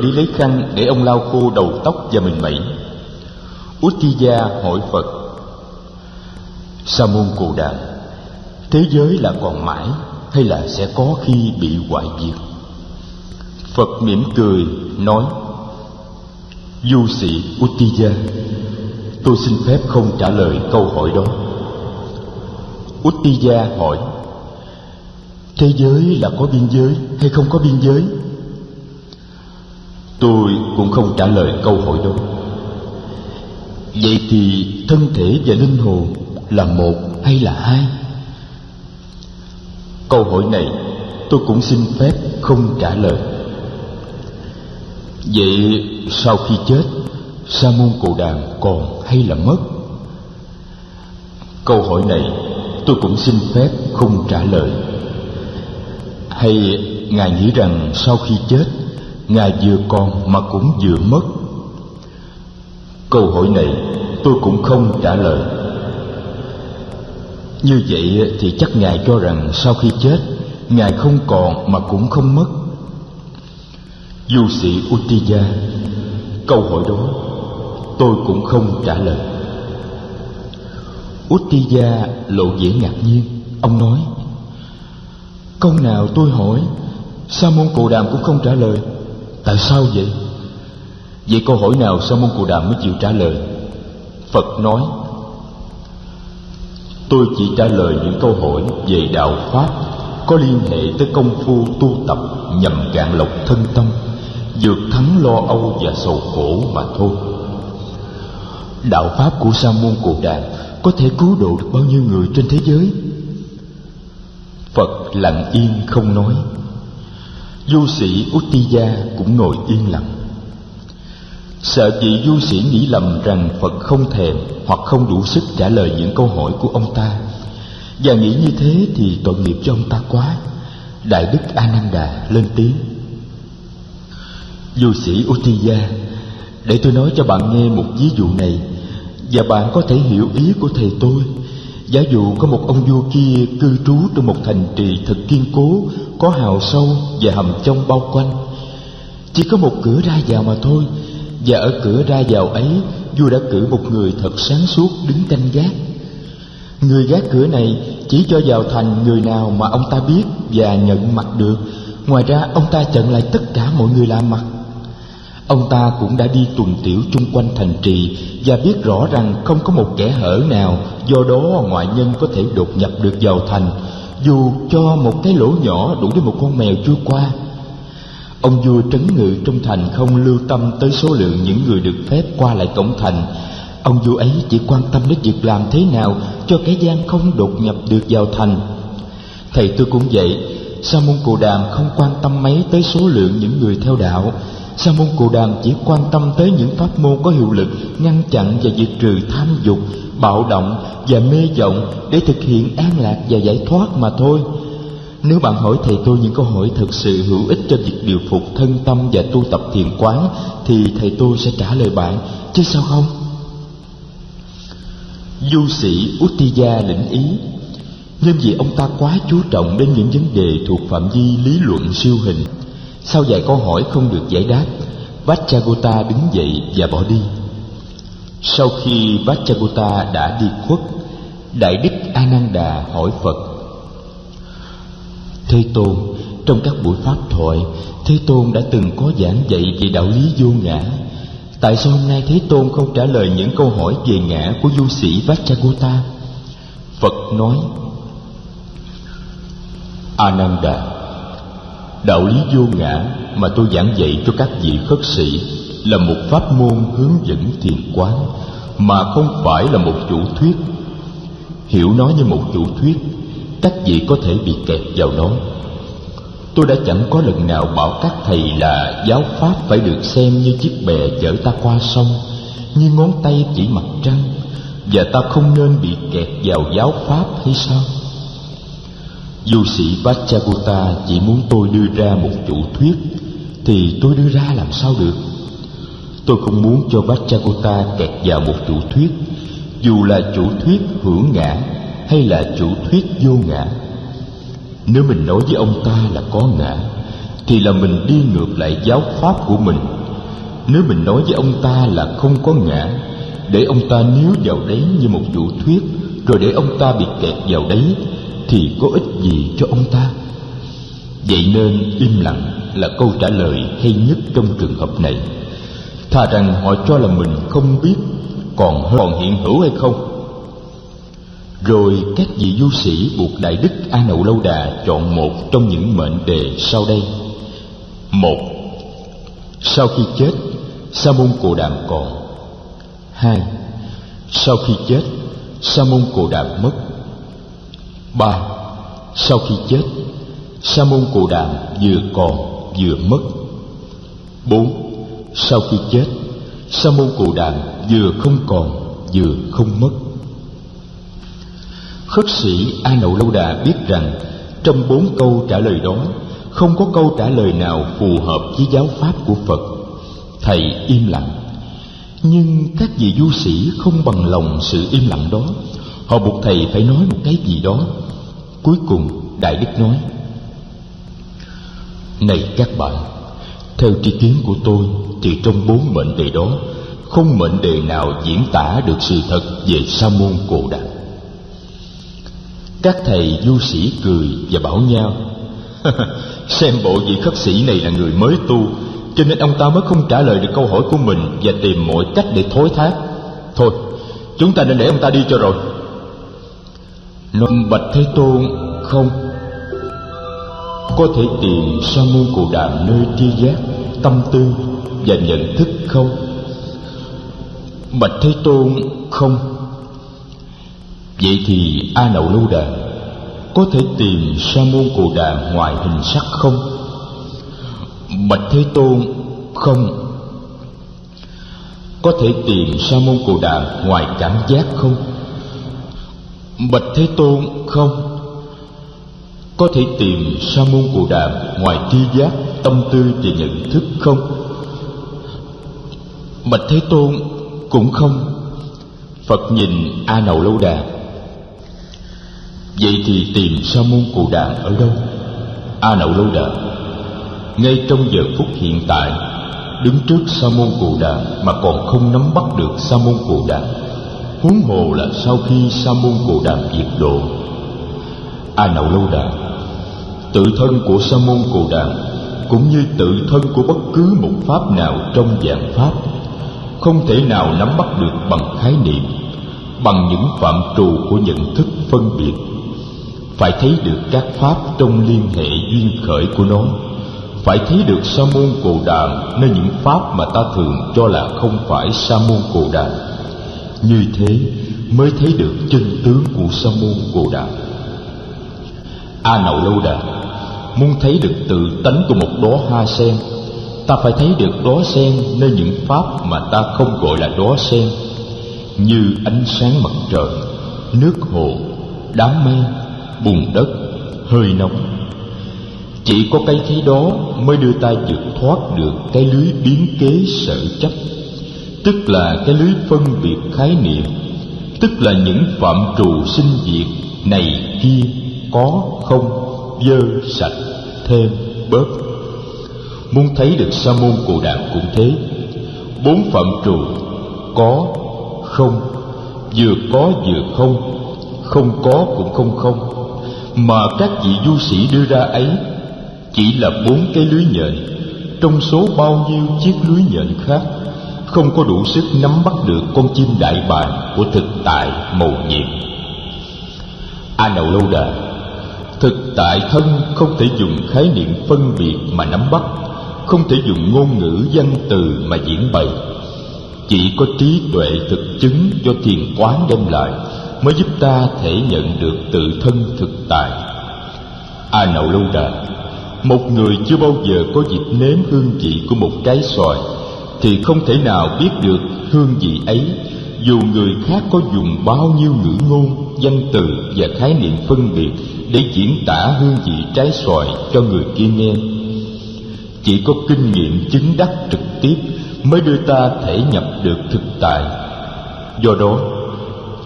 đi lấy khăn để ông lau khô đầu tóc và mình mẩy. Uttija hỏi Phật: Sa môn Cồ Đàm, thế giới là còn mãi hay là sẽ có khi bị hoại diệt? Phật mỉm cười nói: Du sĩ Uttija, tôi xin phép không trả lời câu hỏi đó. Uttija hỏi: Thế giới là có biên giới hay không có biên giới? Tôi cũng không trả lời câu hỏi đó. Vậy thì thân thể và linh hồn là một hay là hai? Câu hỏi này tôi cũng xin phép không trả lời. Vậy sau khi chết, Sa môn Cồ Đàm còn hay là mất? Câu hỏi này tôi cũng xin phép không trả lời. Hay Ngài nghĩ rằng sau khi chết, Ngài vừa còn mà cũng vừa mất? Câu hỏi này tôi cũng không trả lời. Như vậy thì chắc Ngài cho rằng sau khi chết, Ngài không còn mà cũng không mất. Du sĩ Uttija, câu hỏi đó tôi cũng không trả lời. Uttija lộ vẻ ngạc nhiên. Ông nói: Câu nào tôi hỏi, Sa môn Cồ Đàm cũng không trả lời. Tại sao vậy? Vậy câu hỏi nào Sa môn Cồ Đàm mới chịu trả lời? Phật nói: Tôi chỉ trả lời những câu hỏi về đạo pháp có liên hệ tới công phu tu tập nhằm cạn lọc thân tâm, vượt thắng lo âu và sầu khổ mà thôi. Đạo pháp của Sa môn Cồ Đàm có thể cứu độ được bao nhiêu người trên thế giới? Phật lặng yên không nói. Du sĩ Uttija cũng ngồi yên lặng. Sợ vị du sĩ nghĩ lầm rằng Phật không thèm hoặc không đủ sức trả lời những câu hỏi của ông ta, và nghĩ như thế thì tội nghiệp cho ông ta quá. Đại đức A Nan Đà lên tiếng: Du sĩ Uttija, để tôi nói cho bạn nghe một ví dụ này, và bạn có thể hiểu ý của thầy tôi. Giả dụ có một ông vua kia cư trú trong một thành trì thật kiên cố, có hào sâu và hầm trong bao quanh. Chỉ có một cửa ra vào mà thôi, và ở cửa ra vào ấy, vua đã cử một người thật sáng suốt đứng canh gác. Người gác cửa này chỉ cho vào thành người nào mà ông ta biết và nhận mặt được. Ngoài ra ông ta chặn lại tất cả mọi người lạ mặt. Ông ta cũng đã đi tuần tiểu chung quanh thành trì và biết rõ rằng không có một kẽ hở nào do đó ngoại nhân có thể đột nhập được vào thành, dù cho một cái lỗ nhỏ đủ để một con mèo chui qua. Ông vua trấn ngự trong thành không lưu tâm tới số lượng những người được phép qua lại cổng thành. Ông vua ấy chỉ quan tâm đến việc làm thế nào cho kẻ gian không đột nhập được vào thành. Thầy tôi cũng vậy. Sa môn Cồ Đàm không quan tâm mấy tới số lượng những người theo đạo. Sa môn Cồ Đàm chỉ quan tâm tới những pháp môn có hiệu lực ngăn chặn và diệt trừ tham dục, bạo động và mê vọng để thực hiện an lạc và giải thoát mà thôi. Nếu bạn hỏi thầy tôi những câu hỏi thực sự hữu ích cho việc điều phục thân tâm và tu tập thiền quán, thì thầy tôi sẽ trả lời bạn, chứ sao không? Du sĩ Uttija lĩnh ý, nhưng vì ông ta quá chú trọng đến những vấn đề thuộc phạm vi lý luận siêu hình. Sau vài câu hỏi không được giải đáp, Vacchagotta đứng dậy và bỏ đi. Sau khi Vacchagotta đã đi khuất, Đại đức A Nan Đà hỏi Phật: Thế Tôn, trong các buổi pháp thoại, Thế Tôn đã từng có giảng dạy về đạo lý vô ngã. Tại sao hôm nay Thế Tôn không trả lời những câu hỏi về ngã của du sĩ Vacchagotta? Phật nói: A Nan Đà, đạo lý vô ngã mà tôi giảng dạy cho các vị khất sĩ là một pháp môn hướng dẫn thiền quán, mà không phải là một chủ thuyết. Hiểu nó như một chủ thuyết, các vị có thể bị kẹt vào nó. Tôi đã chẳng có lần nào bảo các thầy là giáo pháp phải được xem như chiếc bè chở ta qua sông, như ngón tay chỉ mặt trăng, và ta không nên bị kẹt vào giáo pháp hay sao? Du sĩ Vacchagotta chỉ muốn tôi đưa ra một chủ thuyết, thì tôi đưa ra làm sao được? Tôi không muốn cho Vacchagotta kẹt vào một chủ thuyết, dù là chủ thuyết hữu ngã hay là chủ thuyết vô ngã. Nếu mình nói với ông ta là có ngã, thì là mình đi ngược lại giáo pháp của mình. Nếu mình nói với ông ta là không có ngã, để ông ta níu vào đấy như một vũ thuyết, rồi để ông ta bị kẹt vào đấy, thì có ích gì cho ông ta? Vậy nên im lặng là câu trả lời hay nhất trong trường hợp này. Thà rằng họ cho là mình không biết còn hiện hữu hay không. Rồi các vị du sĩ buộc Đại Đức A Nậu Lâu Đà chọn một trong những mệnh đề sau đây. 1. Sau khi chết, Sa môn Cồ Đàm còn. 2. Sau khi chết, Sa môn Cồ Đàm mất. 3. Sau khi chết, Sa môn Cồ Đàm vừa còn vừa mất. 4. Sau khi chết, Sa môn Cồ Đàm vừa không còn vừa không mất. Khất sĩ A Nậu Lâu Đà biết rằng trong 4 câu trả lời đó, không có câu trả lời nào phù hợp với giáo pháp của Phật. Thầy im lặng. Nhưng các vị du sĩ không bằng lòng sự im lặng đó. Họ buộc thầy phải nói một cái gì đó. Cuối cùng Đại Đức nói: Này các bạn, theo tri kiến của tôi thì trong 4 mệnh đề đó, không mệnh đề nào diễn tả được sự thật về Sa môn Cồ Đàm. Các thầy du sĩ cười và bảo nhau: Xem bộ vị khất sĩ này là người mới tu, cho nên ông ta mới không trả lời được câu hỏi của mình và tìm mọi cách để thối thác. Thôi, chúng ta nên để ông ta đi cho rồi. Nói: Bạch Thế Tôn, không. Có thể tìm Sa môn Cồ Đàm nơi tri giác, tâm tư và nhận thức không? Bạch Thế Tôn, không. Vậy thì A Nậu Lâu Đà, có thể tìm Sa môn Cồ Đàm ngoài hình sắc không? Bạch Thế Tôn, không. Có thể tìm Sa môn Cồ Đàm ngoài cảm giác không? Bạch Thế Tôn, không. Có thể tìm Sa môn Cồ Đàm ngoài tri giác, tâm tư và nhận thức không? Bạch Thế Tôn, cũng không. Phật nhìn A Nậu Lâu Đà: Vậy thì tìm Sa môn Cồ Đàm ở đâu? A Nậu Lâu Đà: Ngay trong giờ phút hiện tại, đứng trước Sa môn Cồ Đàm mà còn không nắm bắt được Sa môn Cồ Đàm, huống hồ là sau khi Sa môn Cồ Đàm diệt độ. A Nậu Lâu Đà, tự thân của Sa môn Cồ Đàm cũng như tự thân của bất cứ một pháp nào trong vạn pháp, không thể nào nắm bắt được bằng khái niệm, bằng những phạm trù của nhận thức phân biệt. Phải thấy được các pháp trong liên hệ duyên khởi của nó, phải thấy được Sa môn Cồ Đàm nơi những pháp mà ta thường cho là không phải Sa môn Cồ Đàm. Như thế mới thấy được chân tướng của Sa môn Cồ Đàm. A Nậu Lâu Đà, muốn thấy được tự tánh của một đóa hoa sen, ta phải thấy được đóa sen nơi những pháp mà ta không gọi là đóa sen, như ánh sáng mặt trời, nước hồ, đám mây, bùn đất, hơi nóng. Chỉ có cái thấy đó mới đưa ta vượt thoát được cái lưới biến kế sở chấp, tức là cái lưới phân biệt khái niệm, tức là những phạm trù sinh diệt này kia, có không, dơ sạch, thêm bớt. Muốn thấy được Sa môn Cồ Đàm cũng thế. 4 phạm trù có, không, vừa có vừa không, không có cũng không mà các vị du sĩ đưa ra ấy chỉ là 4 cái lưới nhện trong số bao nhiêu chiếc lưới nhện khác, không có đủ sức nắm bắt được con chim đại bàng của thực tại mầu nhiệm. A Nậu Lâu Đà, thực tại thân không thể dùng khái niệm phân biệt mà nắm bắt, không thể dùng ngôn ngữ văn từ mà diễn bày. Chỉ có trí tuệ thực chứng do thiền quán đem lại mới giúp ta thể nhận được tự thân thực tại. A Nậu Lâu Đà, một người chưa bao giờ có dịp nếm hương vị của một trái xoài thì không thể nào biết được hương vị ấy, dù người khác có dùng bao nhiêu ngữ ngôn, văn từ và khái niệm phân biệt để diễn tả hương vị trái xoài cho người kia nghe. Chỉ có kinh nghiệm chứng đắc trực tiếp mới đưa ta thể nhập được thực tại. Do đó,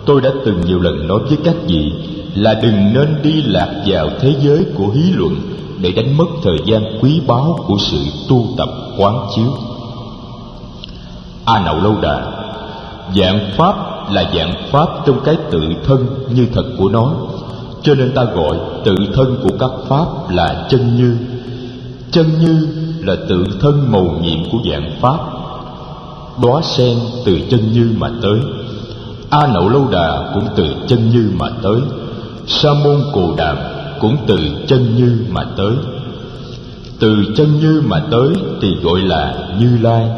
tôi đã từng nhiều lần nói với các vị là đừng nên đi lạc vào thế giới của hí luận để đánh mất thời gian quý báu của sự tu tập quán chiếu. A Nậu Lâu Đà, vạn pháp là vạn pháp trong cái tự thân như thật của nó, cho nên ta gọi tự thân của các pháp là chân như. Chân như là tự thân mầu nhiệm của vạn pháp. Đóa sen từ chân như mà tới, A Nậu Lâu Đà cũng từ chân như mà tới, Sa môn Cồ Đàm cũng từ chân như mà tới. Từ chân như mà tới thì gọi là Như Lai.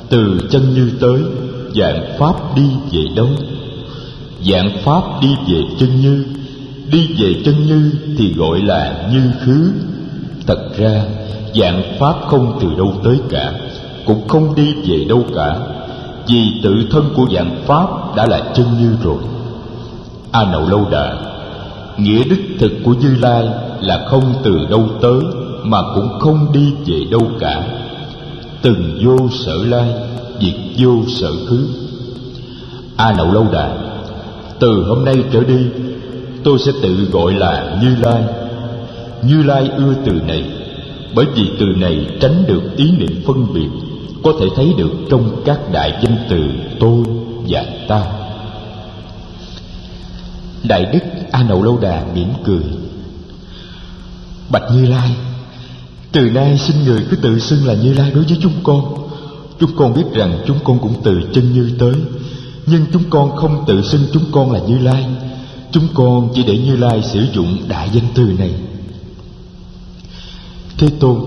Từ chân như tới, vạn pháp đi về đâu? Vạn pháp đi về chân như. Đi về chân như thì gọi là như khứ. Thật ra vạn pháp không từ đâu tới cả, cũng không đi về đâu cả, vì tự thân của vạn pháp đã là chân như rồi. A Nậu Lâu Đà, nghĩa đích thực của Như Lai là không từ đâu tới mà cũng không đi về đâu cả. Từng vô sở lai, diệt vô sở khứ. A Nậu Lâu Đà, từ hôm nay trở đi tôi sẽ tự gọi là Như Lai. Như Lai ưa từ này, bởi vì từ này tránh được ý niệm phân biệt, có thể thấy được trong các đại danh từ tôi và ta. Đại đức A Nậu Lâu Đà mỉm cười: Bạch Như Lai, từ nay xin người cứ tự xưng là Như Lai đối với chúng con. Chúng con biết rằng chúng con cũng từ chân như tới, nhưng chúng con không tự xưng chúng con là Như Lai. Chúng con chỉ để Như Lai sử dụng đại danh từ này. Thế Tôn,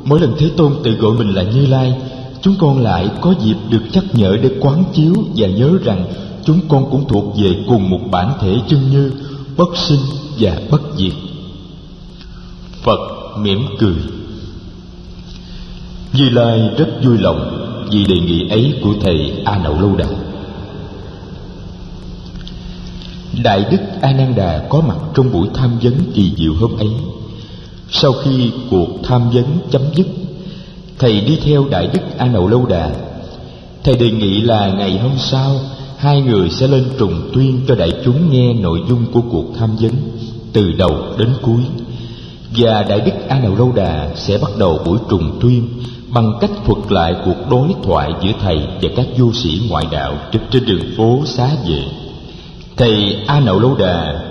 mỗi lần Thế Tôn tự gọi mình là Như Lai, chúng con lại có dịp được nhắc nhở để quán chiếu và nhớ rằng chúng con cũng thuộc về cùng một bản thể chân như, bất sinh và bất diệt. Phật mỉm cười. Như Lai rất vui lòng vì đề nghị ấy của thầy A Nậu Lâu Đà. Đại đức A Nan Đà có mặt trong buổi tham vấn kỳ diệu hôm ấy. Sau khi cuộc tham vấn chấm dứt, thầy đi theo Đại đức A Nậu Lâu Đà. Thầy đề nghị là ngày hôm sau hai người sẽ lên trùng tuyên cho đại chúng nghe nội dung của cuộc tham vấn từ đầu đến cuối, và Đại đức A Nậu Lâu Đà sẽ bắt đầu buổi trùng tuyên bằng cách thuật lại cuộc đối thoại giữa thầy và các du sĩ ngoại đạo trên đường phố Xá Vệ. Thầy A Nậu Lâu Đà